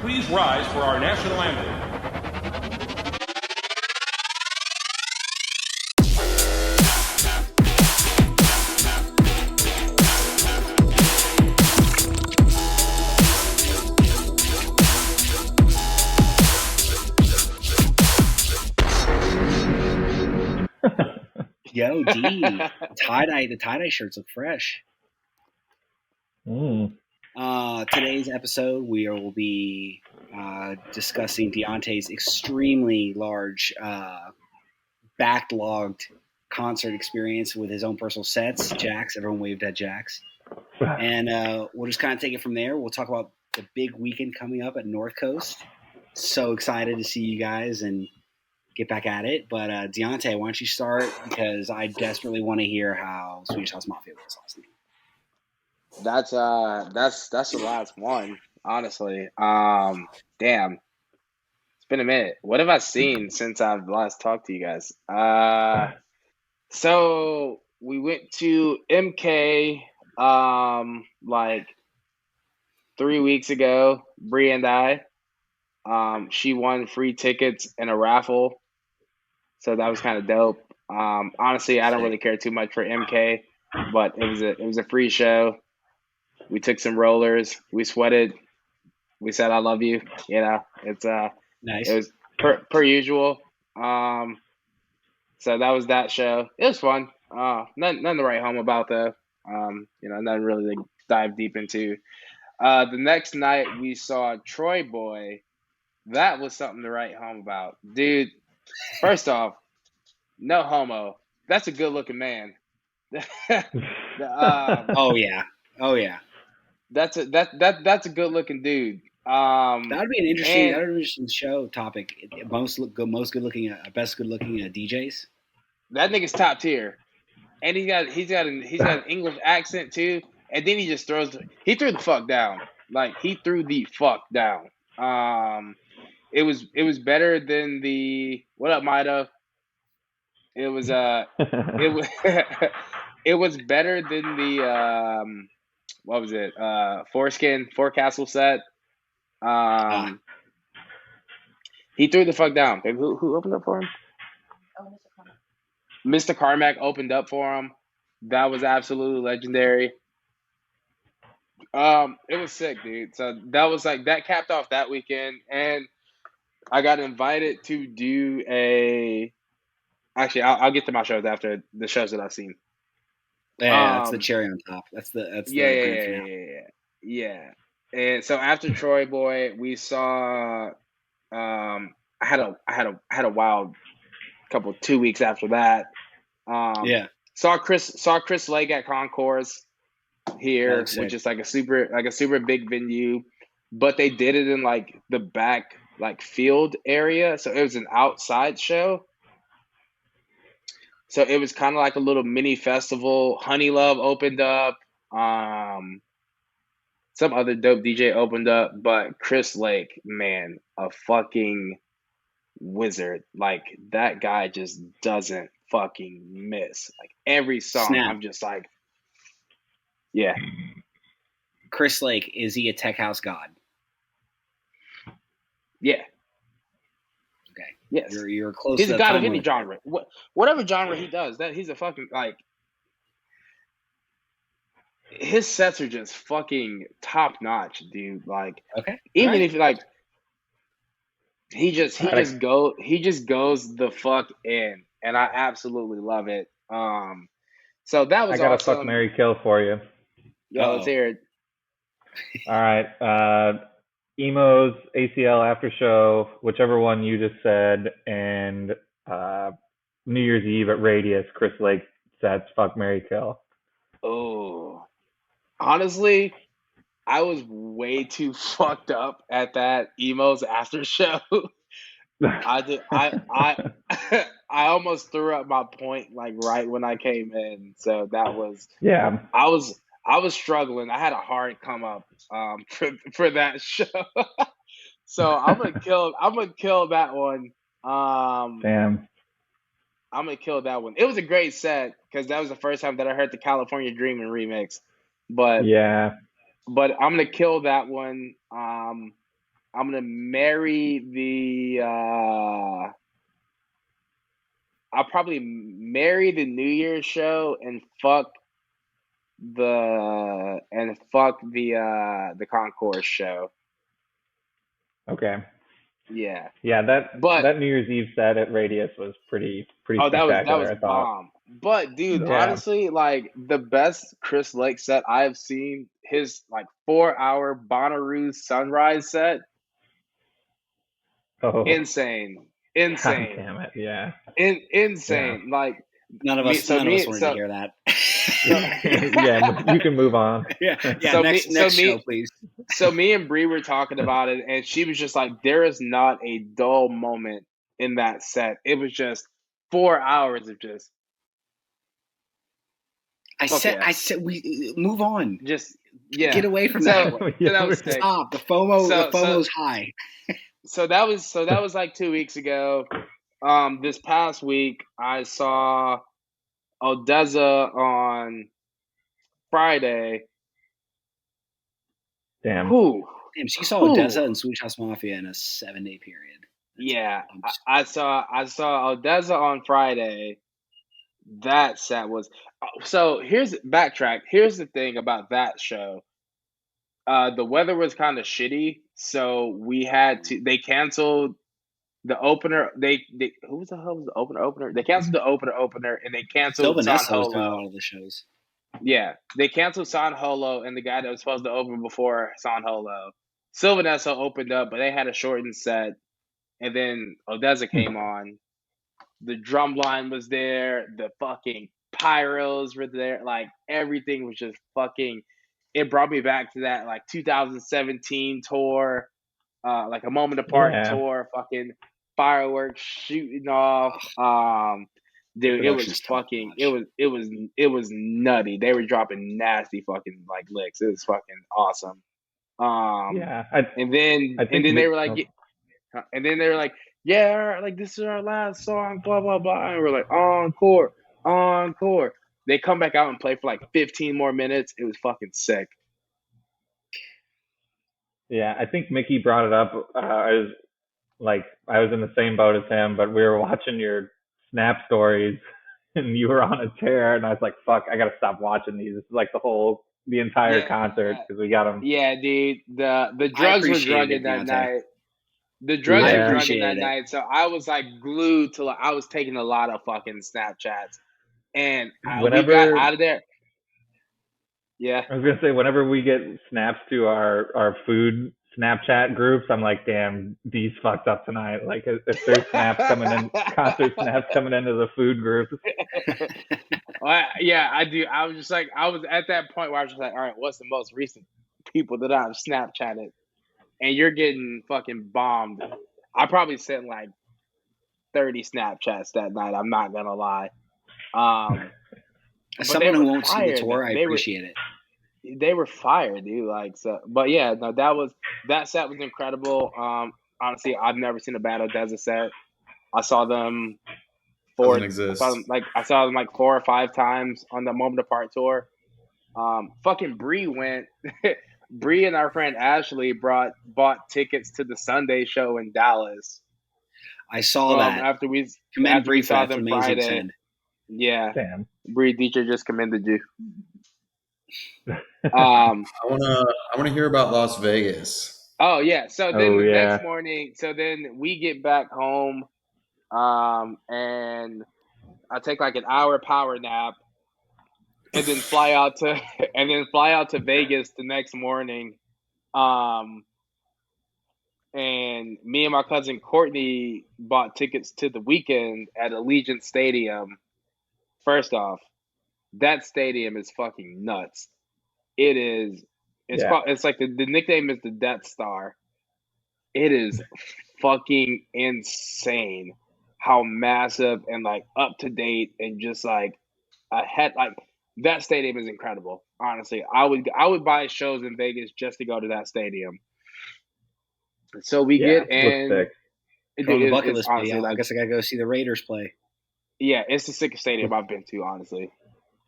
Please rise for our national anthem. Yo, D, the tie-dye shirts look fresh. Today's episode, we will be discussing Deontay's extremely large, backlogged concert experience with his own personal sets. Jax, everyone waved at Jax. And we'll just kind of take it from there. We'll talk about the big weekend coming up at Northcoast. So excited to see you guys and get back at it. But Deontay, why don't you start? Because I desperately want to hear how Swedish House Mafia was last night. That's the last one, honestly. Damn, it's been a minute. What have I seen since I've last talked to you guys? So we went to MK like 3 weeks ago. Bree and I. She won free tickets in a raffle, so that was kind of dope. Honestly, I don't really care too much for MK, but it was a free show. We took some rollers. We sweated. We said, "I love you." You know, it's Nice. It was per usual. So that was that show. It was fun. Nothing to write home about though. Nothing really to dive deep into. The next night we saw Troy Boy. That was something to write home about, dude. First off, no homo. That's a good looking man. Oh yeah. That's a good looking dude. That would be an interesting show topic. Most good looking, best good looking DJs. That nigga's top tier, and he's got an English accent too. And then he threw the fuck down. Like he threw the fuck down. It was better than the what up, Mida? It was it was it was better than the what was it? Forecastle set. He threw the fuck down. Who opened up for him? Oh, Mr. Carmack opened up for him. That was absolutely legendary. It was sick, dude. So that was that capped off that weekend, and I got invited to do a. Actually, I'll get to my shows after the shows that I've seen. Yeah, that's the cherry on top. That's the grand finale. Yeah. And so after Troy Boy, we saw. I had a wild couple 2 weeks after that. Saw Chris Lake at Concourse here, which is like a super big venue, but they did it in like the back field area, so it was an outside show. So it was kind of like a little mini festival. Honey Love opened up. Some other dope DJ opened up, but Chris Lake, man, a fucking wizard. Like that guy just doesn't fucking miss. Like every song, Snap. I'm just like, yeah. Chris Lake, is he a tech house god? Yeah. Okay. Yes. You're close. He's a god of any genre. Whatever genre he does, that he's a fucking his sets are just fucking top notch, dude. Like, okay. Even if he just goes the fuck in, and I absolutely love it. So that was. I got awesome. a fuck, marry, kill for you. Yo, let's hear it. All right, Emo's ACL after show, whichever one you just said, and New Year's Eve at Radius, Chris Lake sets, fuck, marry, kill. Oh, honestly, I was way too fucked up at that Emo's after show. I almost threw up my point right when I came in. So that was I was struggling. I had a hard come up for that show. So I'm gonna kill that one. Damn. I'm gonna kill that one. It was a great set because that was the first time that I heard the California Dreamin' remix. But I'm gonna kill that one. I'm gonna marry the. I'll probably marry the New Year's show and fuck the Concourse show. Okay. Yeah. Yeah, But that New Year's Eve set at Radius was pretty oh, that spectacular, was I thought. bomb. But dude, Yeah. honestly, like the best Chris Lake set I've seen, his like 4-hour Bonnaroo Sunrise set, Oh, insane, God damn it! Yeah. insane. Like None of us wanted to hear that. Yeah, you can move on. Yeah. Next show, please. So me and Bree were talking about it, and she was just like, "There is not a dull moment in that set. It was just 4 hours of just." I said, we move on. Just get away from that. So that was sick. Stop. The FOMO's high. So that was like 2 weeks ago. This past week I saw Odessa on Friday. Damn. So you saw Odessa and Swedish House Mafia in a 7-day period. Yeah, I saw Odessa on Friday. That set was so. Here's the thing about that show. The weather was kind of shitty, so they canceled the opener. Who was the hell was the opener? They canceled the opener, and they canceled San Vanessa was doing Holo. all of the shows. Yeah, they canceled San Holo, and the guy that was supposed to open before San Holo, Sylvanessa opened up, but they had a shortened set, and then Odessa came on. The drum line was there. The fucking pyros were there. Like, everything was just fucking... It brought me back to that, like, 2017 tour, like a Moment Apart tour, fucking fireworks shooting off. Dude, it was fucking... It was nutty. They were dropping nasty fucking, like, licks. It was fucking awesome. And then they were like, yeah, all right, like, this is our last song, blah, blah, blah. And we're like, encore. They come back out and play for like 15 more minutes. It was fucking sick. Yeah, I think Mickey brought it up. I was in the same boat as him, but we were watching your Snap stories and you were on a tear, and I was like, fuck, I gotta stop watching these. This is like the entire concert, because we got them. Yeah, dude. The drugs were drugging that night. The drugs were drugging that night, so I was like glued to. I was taking a lot of fucking Snapchats, and we got out of there. Yeah, I was gonna say, whenever we get snaps to our food Snapchat groups, I'm like, damn, D's fucked up tonight. Like, if there's snaps coming in, concert snaps coming into the food group. Yeah, I do. I was just like, I was at that point where I was just like, all right, what's the most recent people that I've Snapchatted? And you're getting fucking bombed. I probably sent like 30 Snapchats that night. I'm not gonna lie. As someone who won't see the tour, I appreciate it. They were fired, dude. Like, so, but yeah, no, that set was incredible. Honestly, I've never seen a bad Odessa set. I saw them I saw them like 4 or 5 times on the Moment Apart tour. Fucking Bree went. Bree and our friend Ashley bought tickets to the Sunday show in Dallas. I saw that. After we saw them Friday. Send. Yeah. Damn. Bree Dietrich just commended you. I wanna hear about Las Vegas. Oh yeah. So then next morning, then we get back home, and I take like an hour power nap. And then fly out to Vegas the next morning. And me and my cousin Courtney bought tickets to the weekend at Allegiant Stadium. First off, that stadium is fucking nuts. It is. It's like the nickname is the Death Star. It is fucking insane how massive and like up to date and just like ahead like. That stadium is incredible. Honestly, I would buy shows in Vegas just to go to that stadium. So we get in. On the bucket list, honestly, I guess I gotta go see the Raiders play. Yeah, it's the sickest stadium I've been to, honestly.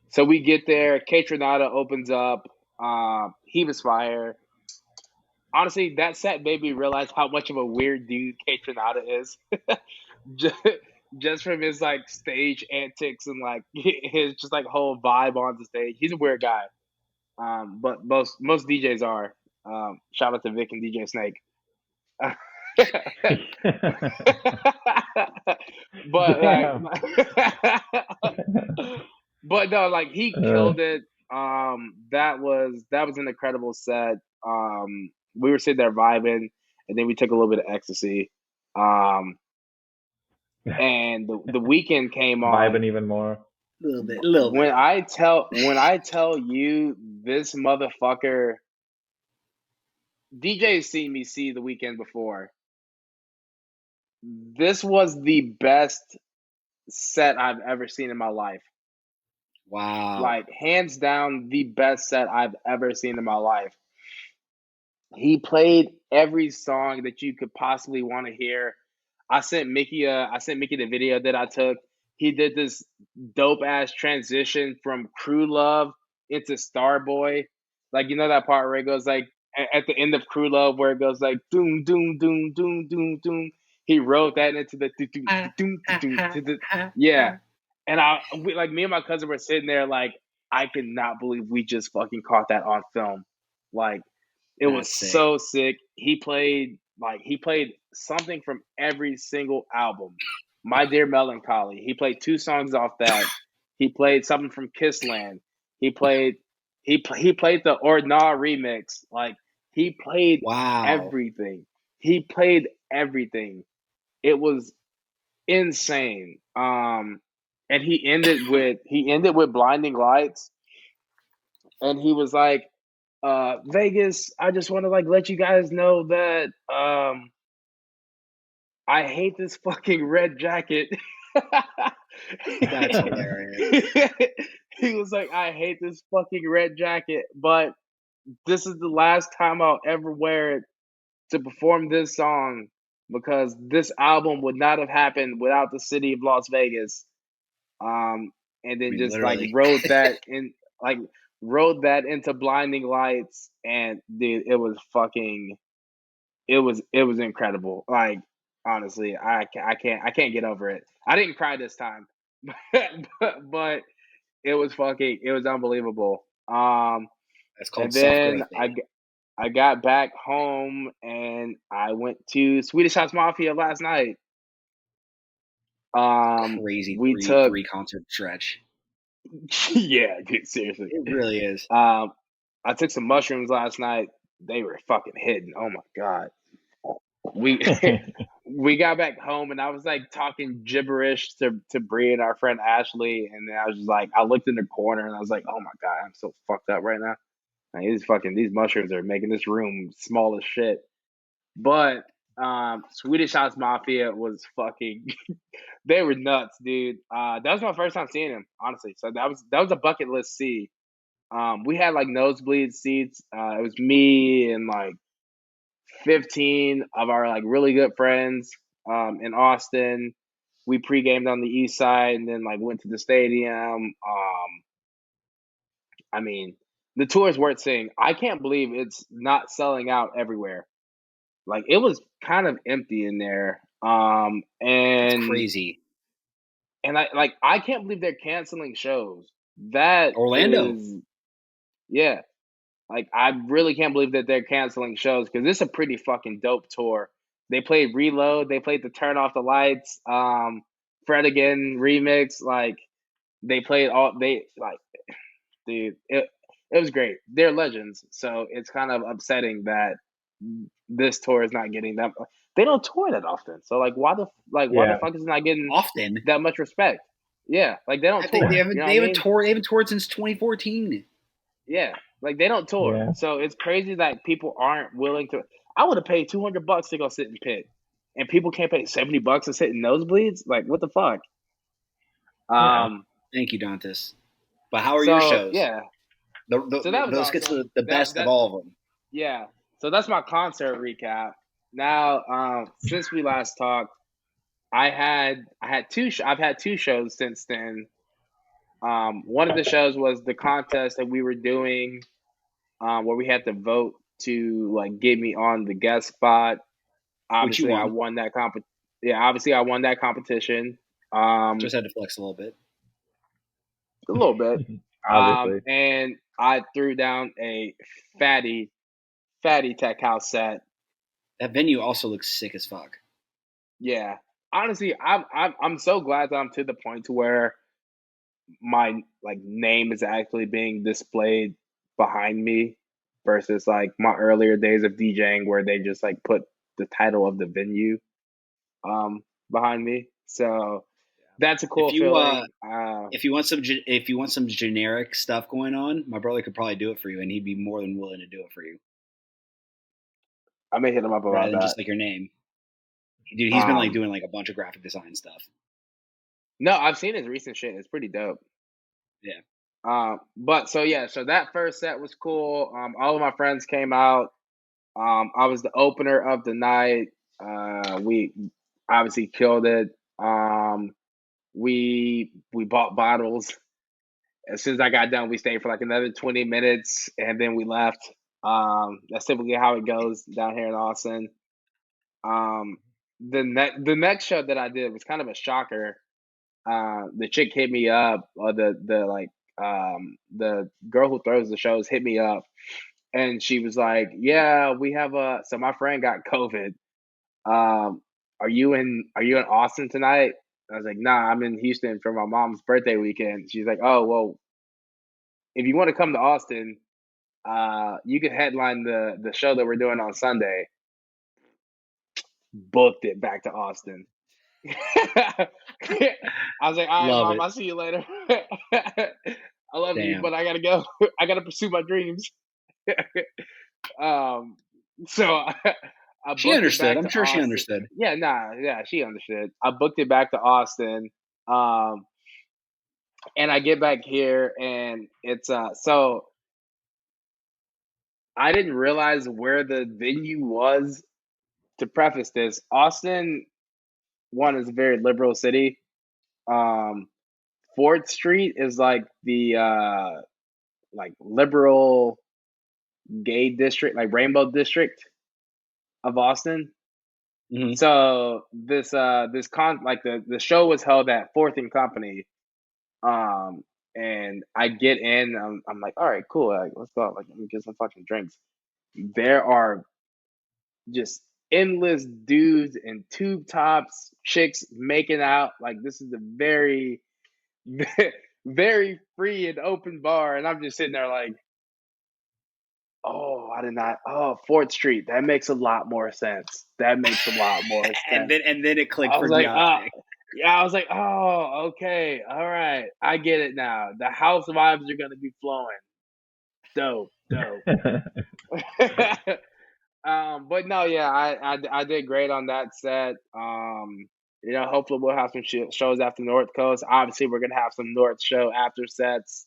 So we get there. Kate Renata opens up. He was fire. honestly, that set made me realize how much of a weird dude Kate Renata is. just, just from his like stage antics and like his just like whole vibe on the stage. He's a weird guy. But most DJs are. Shout out to Vic and DJ Snake. But like, Damn. but no, like he killed it. That was an incredible set. We were sitting there vibing, and then we took a little bit of ecstasy. And the weekend came on. Vibing even more. A little bit. When I tell you this motherfucker, DJ's seen me see the weekend before. This was the best set I've ever seen in my life. Wow. Like, hands down, the best set I've ever seen in my life. He played every song that you could possibly want to hear. I sent Mickey the video that I took. He did this dope ass transition from Crew Love into Starboy. Like, you know that part where it goes like at the end of Crew Love where it goes like doom doom doom doom doom doom. He wrote that into the doom doom doom. Yeah. And me and my cousin were sitting there like, I cannot believe we just fucking caught that on film. Like, it was so sick. He played something from every single album. My Dear Melancholy. He played 2 songs off that. He played something from Kissland. He played the Ordnar remix. Like, he played everything. He played everything. It was insane. And he ended with Blinding Lights. And he was like, Vegas, I just want to like let you guys know that I hate this fucking red jacket. That's hilarious. He was like, I hate this fucking red jacket, but this is the last time I'll ever wear it to perform this song because this album would not have happened without the city of Las Vegas. And then just literally. like wrote that into Blinding Lights, and dude, it was incredible. Like, honestly, I can't get over it. I didn't cry this time, but it was unbelievable. That's called and then self-growth. I got back home and I went to Swedish House Mafia last night. Crazy three concert stretch. Yeah, dude, seriously. It really is. I took some mushrooms last night. They were fucking hitting. Oh my god. We got back home and I was like talking gibberish to Bree and our friend Ashley, and then I was just like, I looked in the corner and I was like, oh my god, I'm so fucked up right now. Like, these mushrooms are making this room small as shit. But Swedish House Mafia was fucking they were nuts, dude. That was my first time seeing them, honestly. So that was a bucket list see. We had like nosebleed seats. It was me and like 15 of our like really good friends in Austin. We pre-gamed on the east side and then like went to the stadium. I mean, the tour is worth seeing. I can't believe it's not selling out everywhere. Like, it was kind of empty in there. And it's crazy. And I can't believe they're canceling shows. That Orlando. Yeah. Like, I really can't believe that they're canceling shows because this is a pretty fucking dope tour. They played Reload. They played the Turn Off the Lights, Fred Again remix. Like, they played dude, it was great. They're legends. So it's kind of upsetting that this tour is not getting them. They don't tour that often. So like, why the fuck is it not getting often that much respect? Yeah, like they don't tour. They haven't toured since 2014. Yeah, like they don't tour. Yeah. So it's crazy that people aren't willing to. I would have paid $200 to go sit in pit, and people can't pay $70 to sit in nosebleeds. Like, what the fuck? Thank you, Dontis. But how are your shows? Yeah. So that was those get to the best of all of them. Yeah. So that's my concert recap. Now, since we last talked, I've had two shows since then. One of the shows was the contest that we were doing, where we had to vote to like get me on the guest spot. Which you Obviously, I won. won that obviously I won that competition. Just had to flex a little bit. A little bit. Obviously. And I threw down a fatty tech house set. That venue also looks sick as fuck. Yeah. Honestly, I'm so glad that I'm to the point to where my like name is actually being displayed behind me versus like my earlier days of DJing where they just like put the title of the venue behind me. So that's a cool feeling. If you want some generic stuff going on, my brother could probably do it for you, and he'd be more than willing to do it for you. I may hit him up Rather about than that. just like your name. Dude, he's been like doing like a bunch of graphic design stuff. No, I've seen his recent shit. It's pretty dope. Yeah. But so that first set was cool. All of my friends came out. I was the opener of the night. We obviously killed it. We bought bottles. As soon as I got done, we stayed for like another 20 minutes and then we left. That's typically how it goes down here in Austin. The next show that I did was kind of a shocker. The chick hit me up, or the girl who throws the shows hit me up, and she was like, "Yeah, we have so my friend got COVID. Are you in Austin tonight?" I was like, "Nah, I'm in Houston for my mom's birthday weekend." She's like, "Oh, well, if you want to come to Austin, you can headline the show that we're doing on Sunday." Booked it back to Austin. I was like, all right, Love Mom, it. I'll see you later. I love you, Damn. but I gotta go. I gotta pursue my dreams. So I She booked it understood. back I'm to sure she Austin. understood. Yeah, she understood. I booked it back to Austin. And I get back here and it's so I didn't realize where the venue was. To preface this, Austin, one, is a very liberal city. 4th Street is like the like liberal gay district, like rainbow district of Austin. Mm-hmm. So this the show was held at 4th and Company. And I get in, I'm like, all right, cool, like, let's go, like, let me get some fucking drinks. There are just endless dudes in tube tops, chicks making out. Like, this is a very, very free and open bar, and I'm just sitting there like, oh, I did not. Oh, 4th Street. That makes a lot more sense. That makes a lot more sense. and then it clicked I for was like, Deontay. yeah, I was like, oh, okay, all right, I get it now. The house vibes are gonna be flowing. Dope. But no, yeah, I did great on that set. Hopefully we'll have some shows after North Coast. Obviously, we're gonna have some North show after sets.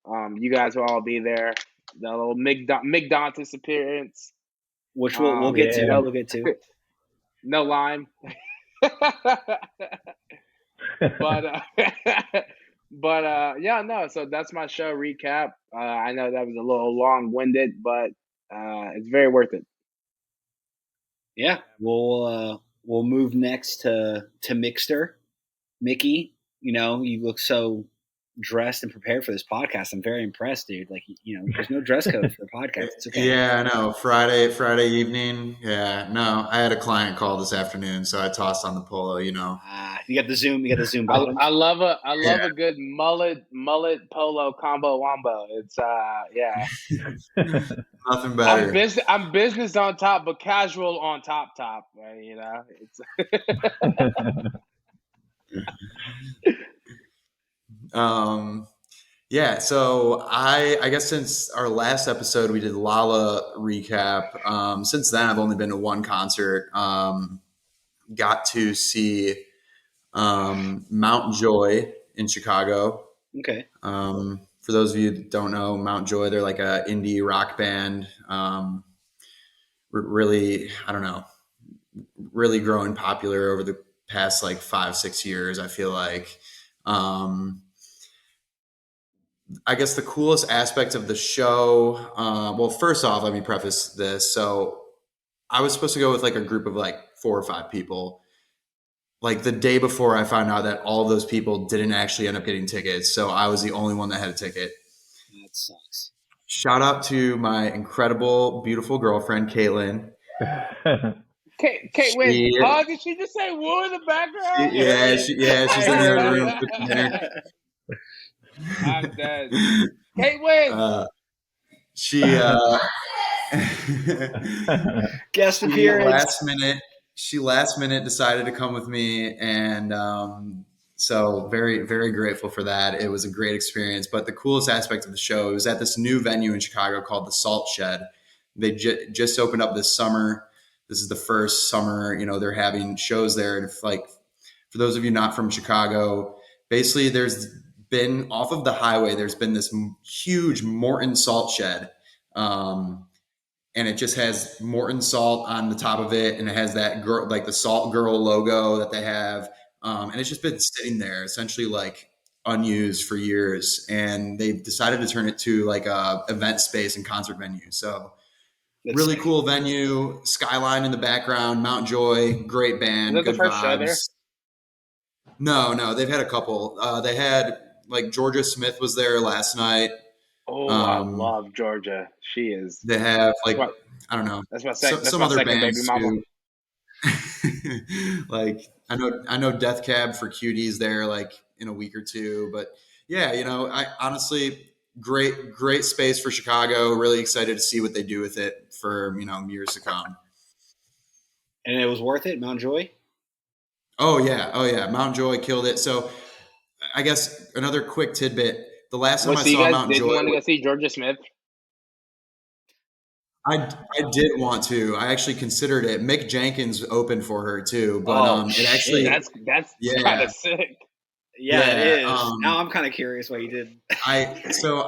You guys will all be there. The little Mick Dontis appearance, Which we'll get to. Yeah. We'll get to. no lime. but yeah, no. So that's my show recap. I know that was a little long-winded, but it's very worth it. Yeah, we'll move next to Mixter. Mickey, you look so dressed and prepared for this podcast. I'm very impressed, dude. Like, there's no dress code for the podcast. It's okay. Yeah, I know. Friday evening. Yeah, no, I had a client call this afternoon, so I tossed on the polo. You got the Zoom bottoms. I love a good mullet polo combo wombo. It's yeah. Nothing better. I'm business on top, but casual on top. It's Yeah, so I guess since our last episode we did Lala recap. Since then I've only been to one concert. Got to see Mount Joy in Chicago. Okay. For those of you that don't know, Mount Joy, they're like a indie rock band. Really, I don't know, really growing popular over the past like 5-6 years. I feel like I guess the coolest aspect of the show. Well, first off, let me preface this. So I was supposed to go with like a group of like 4 or 5 people. Like the day before, I found out that all of those people didn't actually end up getting tickets. So I was the only one that had a ticket. That sucks. Shout out to my incredible, beautiful girlfriend, Caitlin. Kate wins. She, Oh, did she just say woo in the background? she's I in heard her room it. cooking dinner. I'm dead. Kate wins. She Guest she appearance. last minute decided to come with me, and so very, very grateful for that. It was a great experience. But the coolest aspect of the show was at this new venue in Chicago called the Salt Shed. They just opened up this summer. This is the first summer, they're having shows there. And if, like, for those of you not from Chicago, basically there's been off of the highway, there's been this huge Morton salt shed. And it just has Morton salt on the top of it. And it has that girl, like the Salt Girl logo that they have. And it's just been sitting there essentially like unused for years. And they decided to turn it to like a event space and concert venue. So really cool venue, skyline in the background, Mount Joy, great band, Is that good the first show there? vibes. No, they've had a couple. They had like Georgia Smith was there last night. Oh, I love Georgia. She is. They have like I don't know. That's my some other second bands baby mama. too. Like I know Death Cab for Cuties there like in a week or two, but yeah, I honestly great space for Chicago. Really excited to see what they do with it for years to come. And it was worth it, Mount Joy? Oh yeah, Mount Joy killed it. So I guess another quick tidbit. The last time I saw Mount Joy, didn't want to go see Georgia Smith? I did want to. I actually considered it. Mick Jenkins opened for her too, but it actually that's kind of sick. Yeah, it is. Now I'm kind of curious what you did. I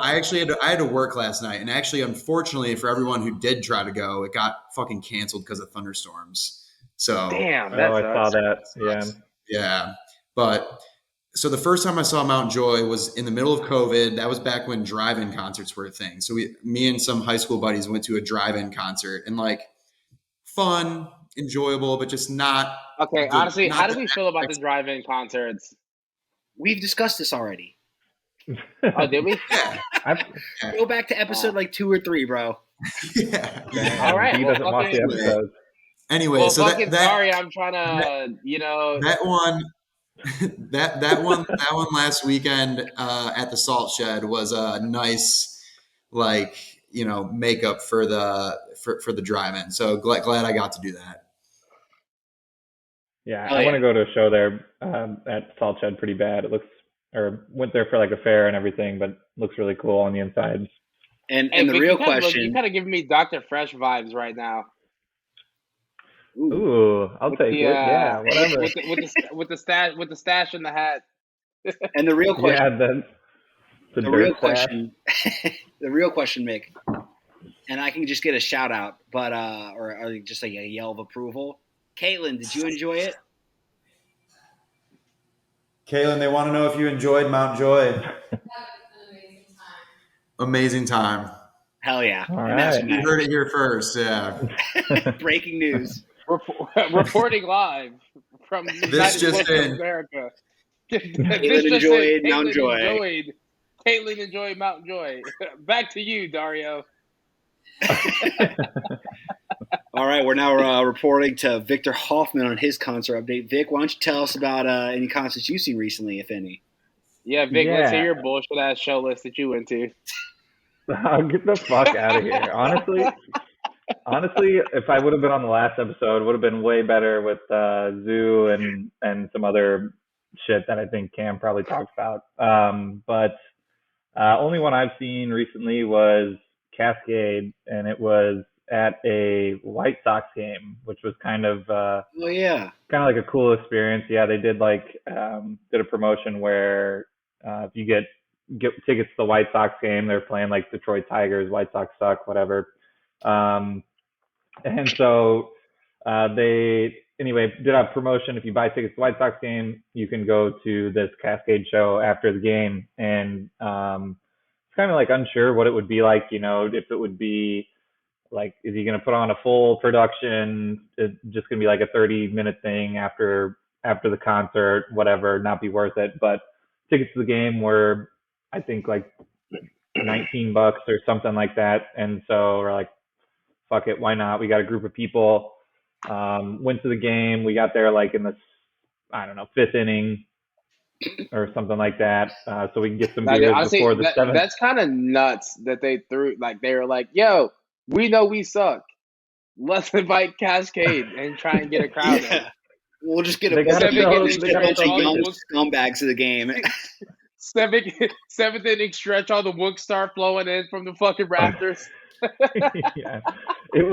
actually had to work last night, and actually, unfortunately, for everyone who did try to go, it got fucking canceled because of thunderstorms. So damn, I saw that. Yeah, but. So the first time I saw Mount Joy was in the middle of COVID. That was back when drive-in concerts were a thing. So me and some high school buddies went to a drive-in concert, and like fun, enjoyable, but just not. Okay, honestly, how do we feel about the drive-in concerts? We've discussed this already. Oh, did we? Yeah. Go back to episode like 2 or 3, bro. Yeah. All right. He doesn't watch the episodes. Anyway, well, so sorry, I'm trying to, that one. that one last weekend at the Salt Shed was a nice makeup for the drive-in. So glad I got to do that. Yeah, I want to go to a show there at Salt Shed pretty bad. It looks, or went there for like a fair and everything, but looks really cool on the inside. And the real question, you kind of giving me Dr. Fresh vibes right now. Ooh, I'll take it. Yeah, whatever. With the stash in the hat. And the real question. Yeah, the real question. The real question, Mick. And I can just get a shout out, but or just like a yell of approval. Caitlin, did you enjoy it? Caitlin, they want to know if you enjoyed Mount Joy. Amazing time. Hell yeah! All and right. You heard it here first. Yeah. Breaking news. Reporting live from United Wooks of America. Caitlin enjoyed Mount Joy. Caitlin enjoyed Mount Joy. Back to you, Dario. All right, we're now reporting to Victor Hoffman on his concert update. Vic, why don't you tell us about any concerts you've seen recently, if any? Yeah, Vic, let's hear your bullshit ass show list that you went to. Oh, get the fuck out of here. Honestly, if I would have been on the last episode, it would have been way better with Zoo and some other shit that I think Cam probably talked about. But only one I've seen recently was Cascade, and it was at a White Sox game, which was kind of kind of like a cool experience. Yeah, they did did a promotion where if you get tickets to the White Sox game, they're playing like Detroit Tigers, White Sox suck, whatever. And so they did a promotion. If you buy tickets to the White Sox game, you can go to this Cascade show after the game. And kind of like unsure what it would be like, if it would be like, is he going to put on a full production? It's just going to be like a 30-minute thing after the concert, whatever, not be worth it. But tickets to the game were, I think, like $19 or something like that. And so we're like, fuck it, why not? We got a group of people, went to the game. We got there like in the, I don't know, 5th inning or something like that. So we can get some beers honestly, before the 7th. That's kind of nuts that they threw, like, they were like, yo, we know we suck. Let's invite Cascade and try and get a crowd in. We'll just get They a gotta bunch show- of they gotta show young the- scumbags to the game. Seventh inning stretch, all the Wooks start flowing in from the fucking rafters. Yeah, it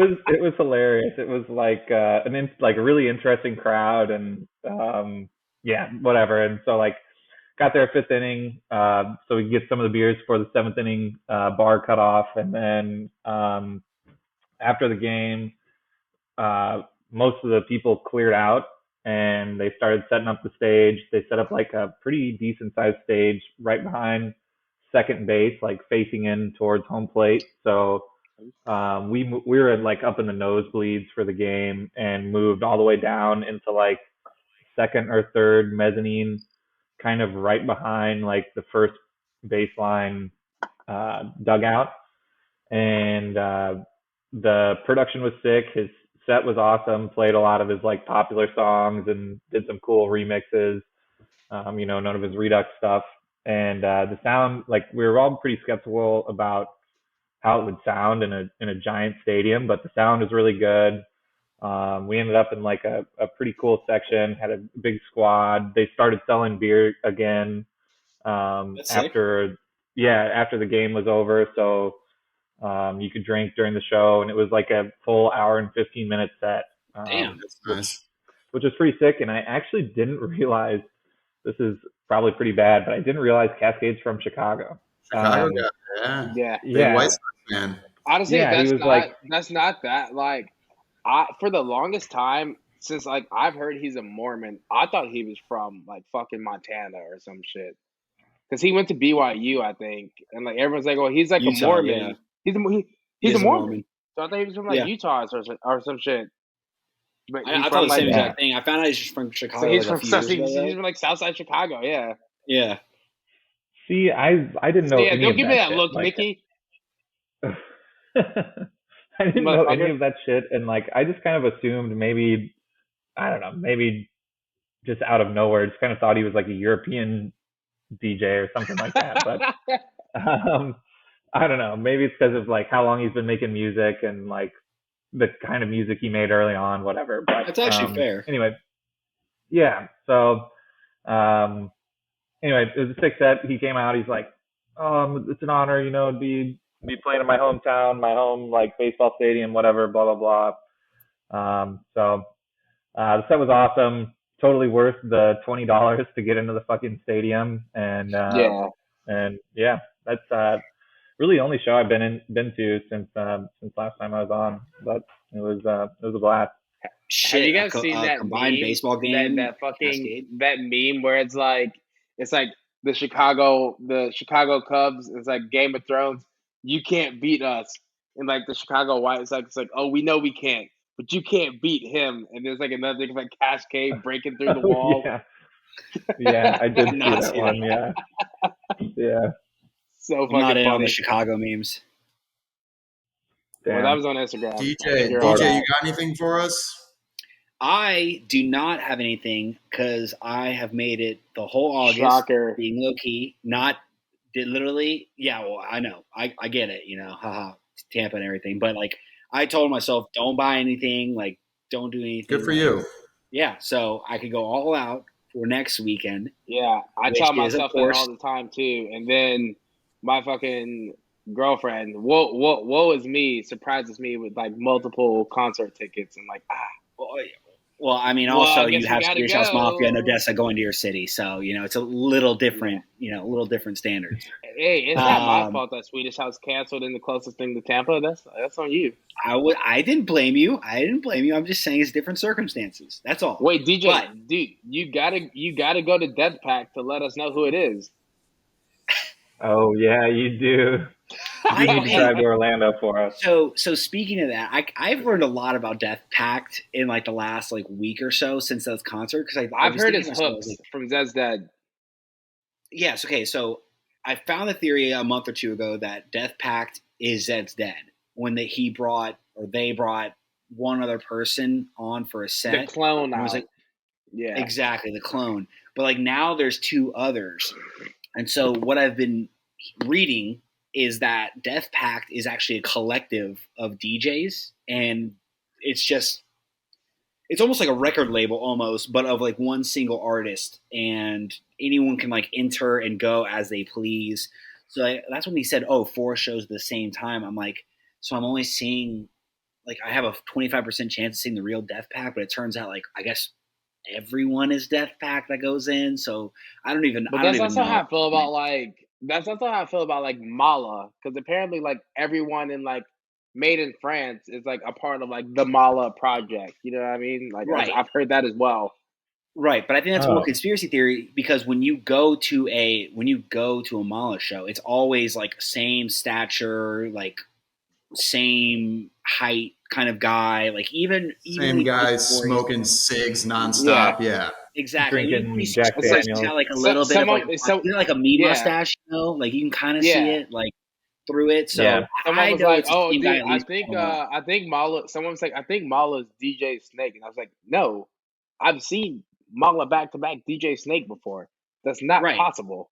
was hilarious. It was like like a really interesting crowd, and yeah, whatever. And so like got there 5th inning, so we could get some of the beers for the 7th inning bar cutoff, and then after the game, most of the people cleared out and they started setting up the stage. They set up like a pretty decent sized stage right behind second base, like facing in towards home plate. So we were like up in the nosebleeds for the game and moved all the way down into like second or third mezzanine, kind of right behind like the first baseline dugout. And the production was sick. His set was awesome. Played a lot of his like popular songs and did some cool remixes. None of his Redux stuff. And the sound, like we were all pretty skeptical about how it would sound in a giant stadium, but the sound was really good. We ended up in like a pretty cool section. Had a big squad. They started selling beer again after the game was over. So you could drink during the show, and it was like a full hour and 15-minute set. Damn, That's nice. Which was pretty sick. And I actually didn't realize, this is probably pretty bad, but I didn't realize Cascade's from Chicago. Chicago guy, yeah. Yeah. Big White Sox fan. Honestly, Yeah, he that's was not like- that's not that like for the longest time, since like I've heard he's a Mormon, I thought he was from like fucking Montana or some shit. Because he went to BYU, I think, and like everyone's like, "Oh, he's like Utah, a Mormon." yeah. He's is a Mormon. So I thought he was from like Yeah. Utah or some shit. But I he's thought from the same like exact thing. I found out he's just from Chicago. so he's like, from a few years ago, he's from like Southside Chicago, yeah. Yeah. See, I didn't know. So, yeah, any don't of give me that shit. look, Like, Mickey. I didn't know any Motherfucker. of that shit, and like I just kind of assumed maybe, I don't know, maybe just out of nowhere, just kind of thought he was like a European DJ or something like that. But I don't know, maybe it's because of like how long he's been making music and like the kind of music he made early on, whatever. But That's actually fair. Anyway, yeah. So anyway, it was a sick set. He came out. He's like, it's an honor, to be playing in my hometown, my home like baseball stadium, whatever, blah blah blah. So the set was awesome. Totally worth the $20 to get into the fucking stadium. And yeah, that's really the only show I've been to since last time I was on. But it was a blast. Shit, Have you guys seen that combined meme, baseball game? That fucking Cascade? that meme where it's like the Chicago Cubs. It's like Game of Thrones. You can't beat us, and like the Chicago White Sox. It's like, oh, we know we can't, but you can't beat him. And there's like another thing like Cascade breaking through the wall. Yeah, I did see Not that see one. Yeah, yeah. So I'm fucking not in on funny. the Chicago memes. Well, Damn. that was on Instagram. DJ, You're all you right. got anything for us? I do not have anything because I have made it the whole August Shocker. being low key. Not did literally. Yeah, well, I know. I get it. Haha, Tampa and everything. But like, I told myself, don't buy anything. Like, don't do anything. Good for you. Yeah, so I could go all out for next weekend. Yeah, I Which tell is, myself of that course- all the time too, and then my fucking girlfriend, woe is me, surprises me with like multiple concert tickets, and like Well, I mean, Well, also I guess you we have gotta Swedish House go. Mafia and Odessa going to your city, so it's a little different. A little different standards. hey, it's not my Um, fault that Swedish House canceled in the closest thing to Tampa. That's on you. I didn't blame you. I'm just saying it's different circumstances. That's all. Wait, DJ, But- dude, you gotta go to Death Pack to let us know who it is. Oh yeah, you do. You need to drive to Orlando for us. So speaking of that, I've learned a lot about Death Pact in like the last like week or so since that concert because I've heard his hooks from Zed's Dead. Yes. Okay. So I found the theory a month or two ago that Death Pact is Zed's Dead when they brought one other person on for a set. The clone. I was like, yeah, exactly, the clone. But like now there's two others, and so what I've been reading is that Death Pact is actually a collective of DJs, and it's almost like a record label almost, but of like one single artist, and anyone can like enter and go as they please. So that's when he said, "Oh, 4 shows at the same time." I'm like, so I'm only seeing like I have a 25% chance of seeing the real Death Pact, but it turns out like I guess everyone is Death Pact that goes in. So I don't even. But that's also how I feel about like Mala, because apparently like everyone in like Made in France is like a part of like the Mala project. You know what I mean? Like right. I've heard that as well. Right, but I think that's more conspiracy theory because when you go to a Mala show, it's always like same stature, like same height kind of guy, like even same guy smoking cigs nonstop. Yeah. Exactly. Drinking Jack Daniels. Got like a little bit of like a meat mustache, you know, like you can kind of see it like through it. So someone was like, "Oh, dude, I think Mala." Someone was like, "I think Mala's DJ Snake," and I was like, "No, I've seen Mala back to back DJ Snake before. That's not possible."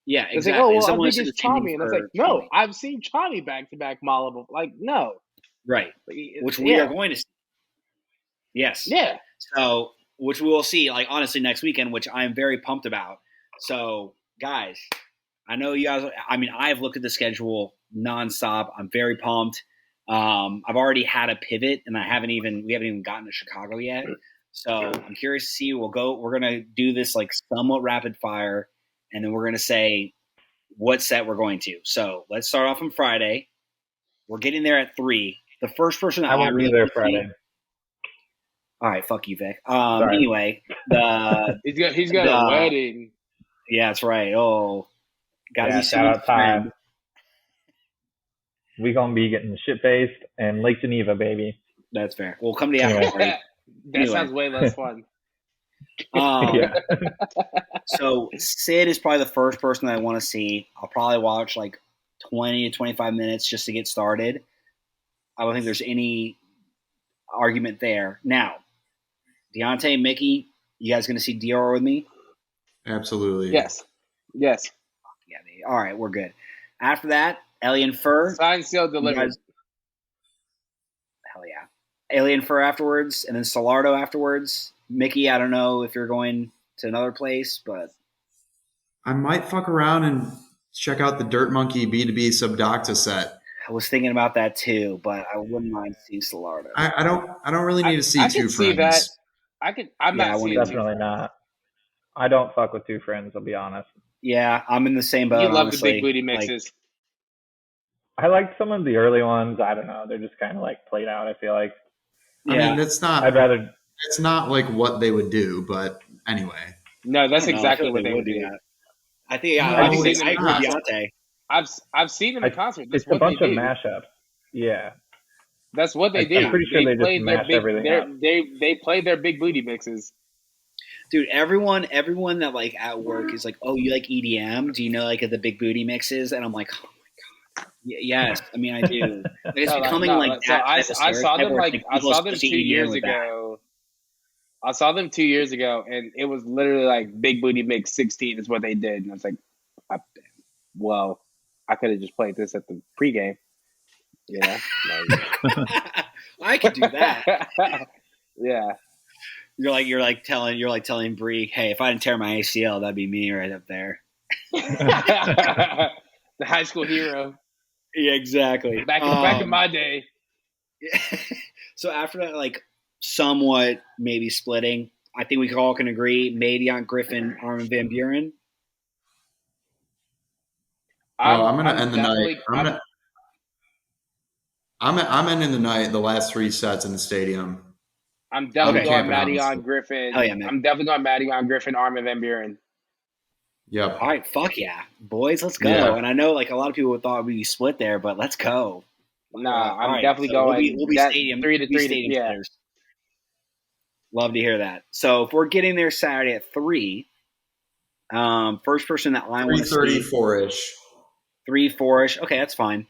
Yeah, exactly. It's like, "Oh, well, I think it's Tommy," and I was like, "No, I've seen Tommy back to back Mala before." Like, no, right? Which we are going to see. Yes. Yeah. So, which we will see, like honestly, next weekend, which I am very pumped about. So, guys, I know you guys. I mean, I've looked at the schedule nonstop. I'm very pumped. I've already had a pivot, and we haven't even gotten to Chicago yet. So I'm curious to see. We're gonna do this like somewhat rapid fire, and then we're gonna say what set we're going to. So let's start off on Friday. We're getting there at 3. The first person that I won't be there Friday. All right, fuck you, Vic. Anyway, he's got a wedding. Yeah, that's right. Oh, gotta be shout out time. We gonna be getting shit faced and Lake Geneva, baby. That's fair. We'll come to the after party. That sounds way less fun. So Sid is probably the first person that I want to see. I'll probably watch like 20 to 25 minutes just to get started. I don't think there's any argument there. Now, Deontay, Mickey, you guys going to see Dior with me? Absolutely. Yes. Yeah. All right, we're good. After that, Alien Fur. Signed, sealed, delivered. Hell yeah. Alien Fur afterwards, and then Solardo afterwards. Mickey, I don't know if you're going to another place, but I might fuck around and check out the Dirt Monkey B2B Subdocta set. I was thinking about that too, but I wouldn't mind seeing Solardo. I don't really need to see two friends. See that. I'm not seeing definitely not. I don't fuck with two friends, I'll be honest. Yeah, I'm in the same boat. You love honestly. the big booty mixes. I like some of the early ones. I don't know. They're just kind of like played out, I feel like. Yeah. I mean, it's not. It's not like what they would do, but anyway. No, that's exactly what they would do. I think I agree with Deontay. I've seen them in concert. It's a bunch of mashups. Yeah. That's what they do. I'm pretty sure they just mash everything up. They play their big booty mixes. Dude, everyone that like at work is like, "Oh, you like EDM? Do you know like the big booty mixes?" And I'm like, "Oh my god, yes." I mean, I do. Like, it's becoming like that. So I saw them 2 years ago. I saw them 2 years ago, and it was literally like Big Booty Mix 16 is what they did, and I was like, well, I could have just played this at the pregame. You know, I could do that. Yeah. You're like telling Bree, hey, if I didn't tear my ACL, that'd be me right up there. The high school hero. Yeah, exactly. Back in my day. So after that, like somewhat maybe splitting, I think we all can agree. Madion Griffin, Armin van Buren. I'm gonna end the night. I'm ending the night. The last 3 sets in the stadium. I'm definitely going Madion Griffin. Hell yeah, man. I'm definitely going Madion Griffin, Armin van Buren. Yep. All right, fuck yeah, boys, let's go. Yeah. And I know like a lot of people thought we'd be split there, but let's go. No, All I'm right, definitely so going. we'll be That stadium 3 to we'll be 3 to stadium yeah. sitters. Love to hear that. So if we're getting there Saturday at 3, first person that I want to see 3:34-ish. 3, 4-ish. Okay, that's fine.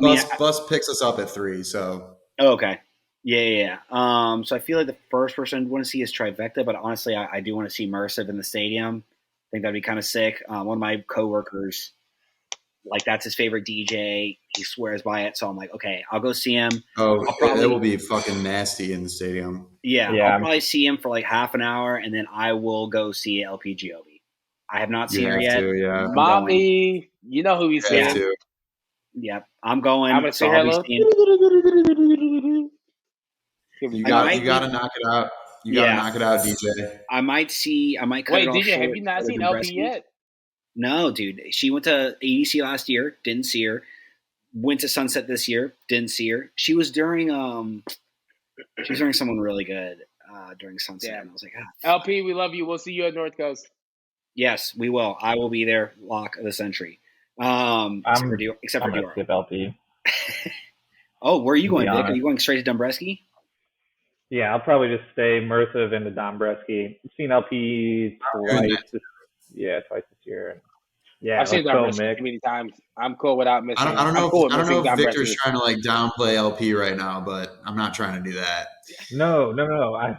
Bus picks us up at 3, so. Oh, okay. Yeah. So I feel like the first person I want to see is Trifecta, but honestly, I do want to see Mersive in the stadium. I think that'd be kind of sick. One of my coworkers, like that's his favorite DJ. He swears by it, so I'm like, okay, I'll go see him. Oh, it will be fucking nasty in the stadium. Yeah, I'll probably see him for like half an hour, and then I will go see LPGOB. I have not seen her yet. Yeah. Mommy, you know who he's Yeah. seeing. Yep, I'm going. I'm gonna so say I'll be hello. seeing. You gotta knock it out. You gotta knock it out, DJ. I might cut Wait, it off DJ, short have you not for seen Dombreski. LP yet? No, dude. She went to ADC last year. Didn't see her. Went to Sunset this year. Didn't see her. She was during someone really good during Sunset. Yeah. And I was like, LP, we love you. We'll see you at Northcoast. yes, we will. I will be there. Lock of the century. Except for Dior. Skip LP. Oh, where are you going, Vic? honest. Are you going straight to Dombreski? Yeah, I'll probably just stay immersive into Dombreski. I've seen LP twice. Twice this year. Yeah, I've seen let's go, Dombreski Mick. too many times. I'm cool without missing. I don't know. Cool I don't know if Dombreski. Victor's trying to like downplay LP right now, but I'm not trying to do that. No. I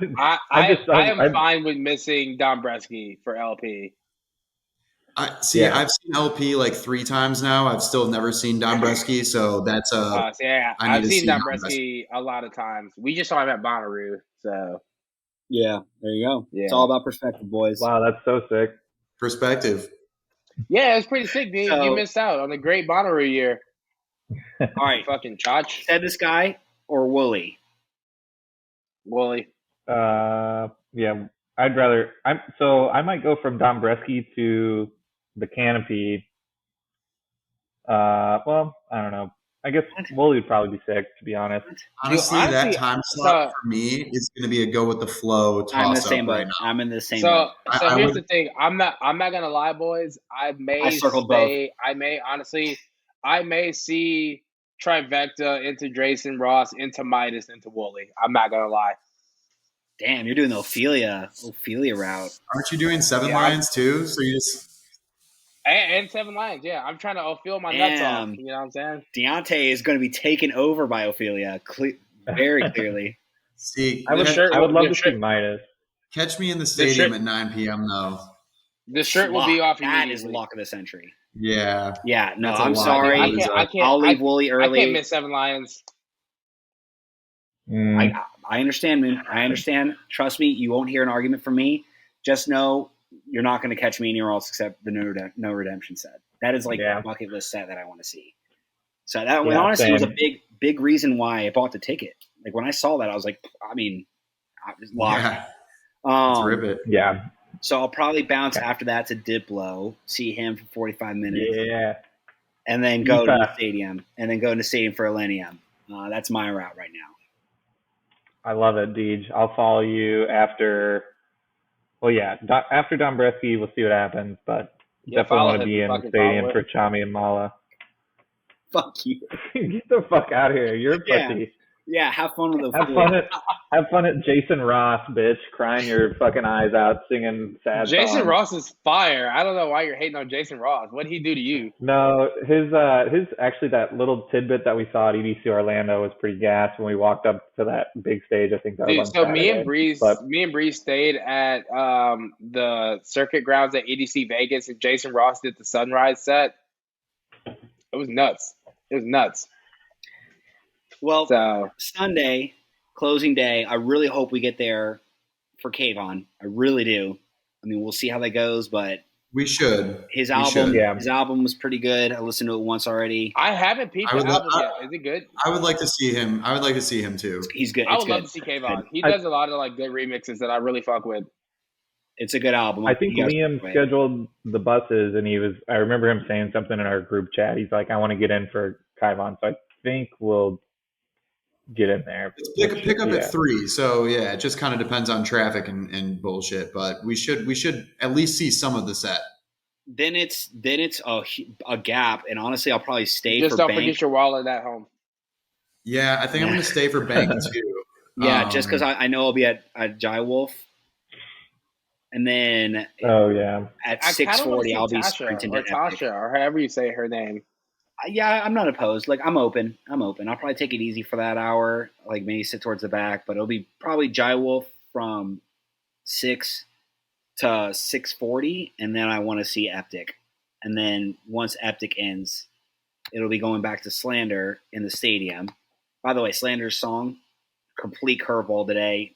am fine with missing Dombreski for LP. I've seen LP like 3 times now. I've still never seen Dombreski, so that's I've seen Dombreski a lot of times. We just saw him at Bonnaroo, so yeah, there you go. Yeah. It's all about perspective, boys. Wow, that's so sick. Perspective. Yeah, it's pretty sick, dude. So- You missed out on a great Bonnaroo year. All right, Fucking Chach. said this guy or Wooly? Wooly. Yeah, I'd rather. I might go from Dombreski to the Canopy. Well, I don't know. I guess Wooly would probably be sick, to be honest. Honestly, that time slot for me is going to be a go with the flow toss up right now. I'm in the same boat. So here's the thing. I'm not gonna lie, boys. I may see Trifecta into Jason Ross, into Midas, into Wooly. I'm not gonna lie. Damn, you're doing the Ophelia route. Aren't you doing 7 Lions too? So you just and 7 Lions, yeah. I'm trying to feel my nuts off. You know what I'm saying? Deontay is going to be taken over by Ophelia, very clearly. See, I would love to see Midas. Catch me in the stadium at 9 p.m. though. The shirt will be off That immediately. is lock of the century. Yeah. Yeah, no, That's a I'm lot. sorry. I'll leave Wooly early. I can't miss 7 Lions. I understand, man. I understand. Trust me, you won't hear an argument from me. Just know you're not going to catch me anywhere else except the No Redemption set. That is like a bucket list set that I want to see. So that honestly was a big reason why I bought the ticket. Like when I saw that, I was like, I was locked. Yeah. Rip it. Yeah. So I'll probably bounce after that to Diplo, see him for 45 minutes. Yeah. And then go to the stadium. And then go to the stadium for Millennium. That's my route right now. I love it, Deej. I'll follow you after. Well, yeah, after Dombreski, we'll see what happens. But definitely want to be in the stadium for Chami and Mala. Fuck you. Get the fuck out of here. You're a pussy. Yeah, have fun with the Have fun at Jason Ross, bitch, crying your fucking eyes out, singing sad Jason songs. Ross is fire. I don't know why you're hating on Jason Ross. What did he do to you? No, his actually that little tidbit that we saw at EDC Orlando was pretty gas when we walked up to that big stage. I think that was on Saturday. Me and Breeze stayed at the circuit grounds at EDC Vegas, and Jason Ross did the sunrise set. It was nuts. Well, Sunday, closing day, I really hope we get there for Kayvon. I really do. I mean, we'll see how that goes, but we should. His album was pretty good. I listened to it once already. I haven't peeped the album yet. Is it good? I would like to see him. Too. He's good. I would love to see Kayvon. He does a lot of like good remixes that I really fuck with. It's a good album. I think Liam scheduled the buses, and I remember him saying something in our group chat. He's like, I want to get in for Kayvon. So I think we'll get in there. Pick up at 3. So yeah, it just kind of depends on traffic and bullshit, but we should at least see some of the set. then it's a gap, and honestly, I'll probably stay Just for don't Bank. forget your wallet at home. Yeah, I think I'm going to stay for Bank too. Yeah, just because I know I'll be at Jai Wolf, and then Oh yeah. at I kind of want to 6:40 see I'll be Tasha sprinting or to Epic. Tasha or however you say her name. Yeah, I'm not opposed. Like, I'm open. I'll probably take it easy for that hour. Like, maybe sit towards the back, but it'll be probably Jai Wolf from 6 to 6:40, and then I want to see Eptic. And then once Eptic ends, it'll be going back to Slander in the stadium. By the way, Slander's song, complete curveball today,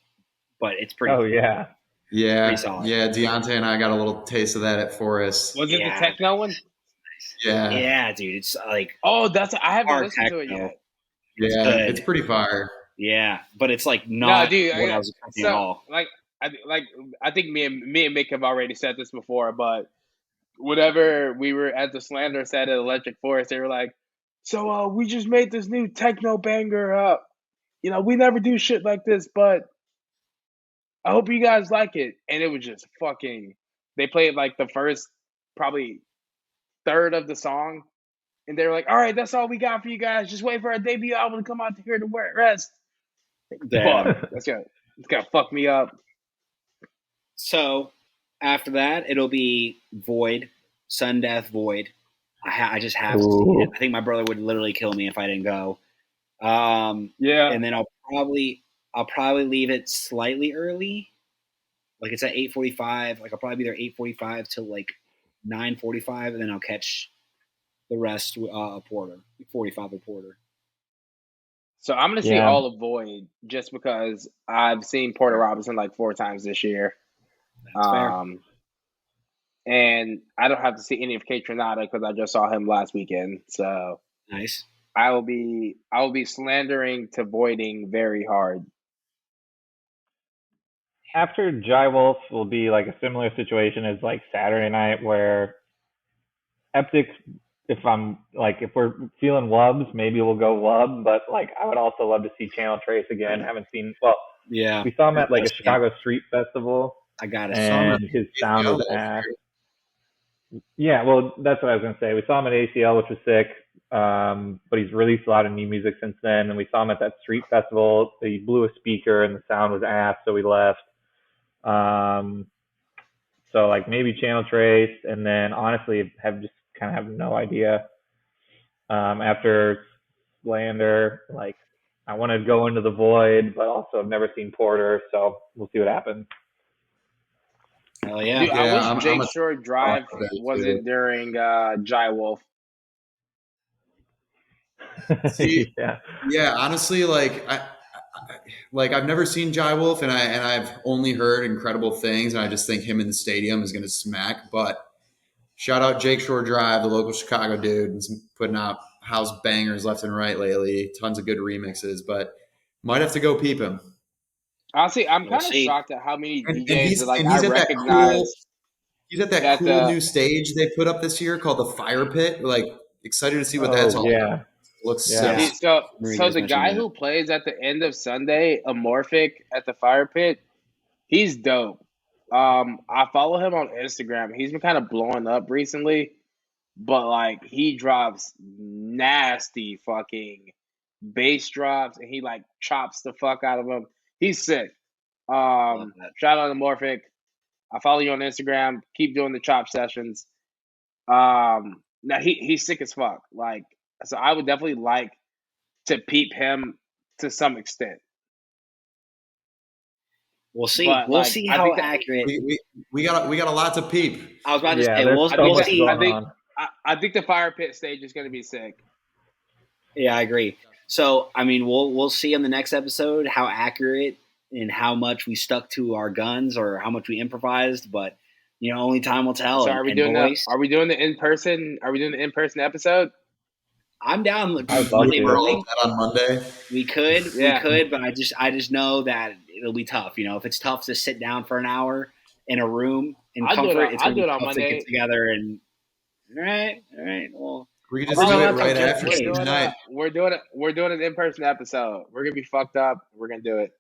but it's pretty. Oh yeah. Yeah, solid. yeah. Deontay and I got a little taste of that at Forest. Was it the techno one? Yeah, Yeah, dude. It's like, Oh, I haven't hard listened to it techno. yet. yeah. good. It's pretty fire. Yeah, but it's like No, not dude. what I was expecting at all. I think me and Mick have already said this before, but whenever we were at the Slander set at Electric Forest, they were like, "So, we just made this new techno banger up. You know, we never do shit like this, but I hope you guys like it." And it was just fucking. They played like the first probably third of the song, and they were like, "All right, that's all we got for you guys. Just wait for our debut album to come out to hear the rest." Damn. Fuck, it's gonna fuck me up. So after that, it'll be Void, Sun Death Void. I just have to see it. I think my brother would literally kill me if I didn't go. Yeah. And then I'll probably leave it slightly early. Like, it's at 8:45. Like, I'll probably be there 8:45 till like 9:45, and then I'll catch the rest a Porter, 45 a Porter. So I'm gonna see all of Void just because I've seen Porter Robinson like 4 times this year. That's fair. And I don't have to see any of Kate Trinata because I just saw him last weekend. So Nice. I will be slandering to voiding very hard. After Jai Wolf will be like a similar situation as like Saturday night where Eptic, if we're feeling Wubs, maybe we'll go Wub, but like I would also love to see Channel Trace again. Haven't seen, Yeah. we saw him at like a Chicago street festival. I got it. And his sound was ass. Yeah, well, that's what I was going to say. We saw him at ACL, which was sick, but he's released a lot of new music since then. And we saw him at that street festival. He blew a speaker and the sound was ass, so we left. So like maybe Channel Trace, and then honestly have no idea. After Slander, like I want to go into the Void, but also I've never seen Porter, so we'll see what happens. Hell yeah. Dude, I wish Jake Shore Drive wasn't during Jai Wolf. See, yeah. Honestly, like I've never seen Jai Wolf, and I've only heard incredible things, and I just think him in the stadium is going to smack. But shout out Jake Shore Drive, the local Chicago dude, he's putting out house bangers left and right lately. Tons of good remixes, but might have to go peep him. Honestly, I'm kind of shocked at how many DJs I recognize. He's at that cool new stage they put up this year called the Fire Pit. We're like excited to see what that's all about. Looks sick. So the guy who plays at the end of Sunday, Amorphic at the Fire Pit, he's dope. I follow him on Instagram. He's been kind of blowing up recently, but like he drops nasty fucking bass drops and he like chops the fuck out of them. He's sick. Shout out to Morphic. I follow you on Instagram. Keep doing the chop sessions. Now he's sick as fuck. Like, so I would definitely like to peep him to some extent. We'll see. But, we'll see how accurate. We got a lot to peep. I was about to say we'll see. I think the Fire Pit stage is going to be sick. Yeah, I agree. So, I mean, we'll see on the next episode how accurate and how much we stuck to our guns or how much we improvised. But only time will tell. So, are we doing the in person? Are we doing the in person episode? I'm down. On Monday. We could, but I just know that it'll be tough. If it's tough to sit down for an hour in a room in comfort, it's going to be tough to get together and. All right. Well, we can just do it right after tonight. We're doing an in-person episode. We're gonna be fucked up. We're gonna do it.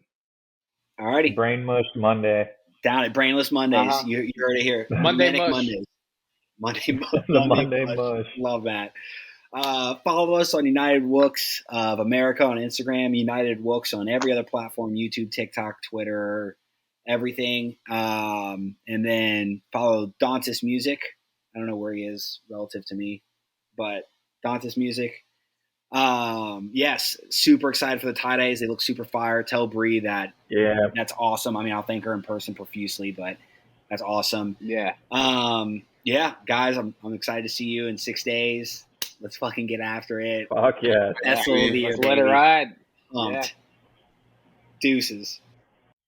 Alrighty. Brain Mush Monday. Down at Brainless Mondays. You heard it here. Mondays. Monday The Monday Mush. Love that. Follow us on United Wooks of America on Instagram, United Wooks on every other platform, YouTube, TikTok, Twitter, everything. And then follow Dontis Music. I don't know where he is relative to me, but Dontis Music. Yes, super excited for the tie-dyes. They look super fire. Tell Bree that that's awesome. I mean, I'll thank her in person profusely, but that's awesome. Yeah. Yeah, guys, I'm excited to see you in 6 days. Let's fucking get after it. Fuck yeah. That's all the year, Let's let it baby. ride. Pumped. Yeah. Deuces.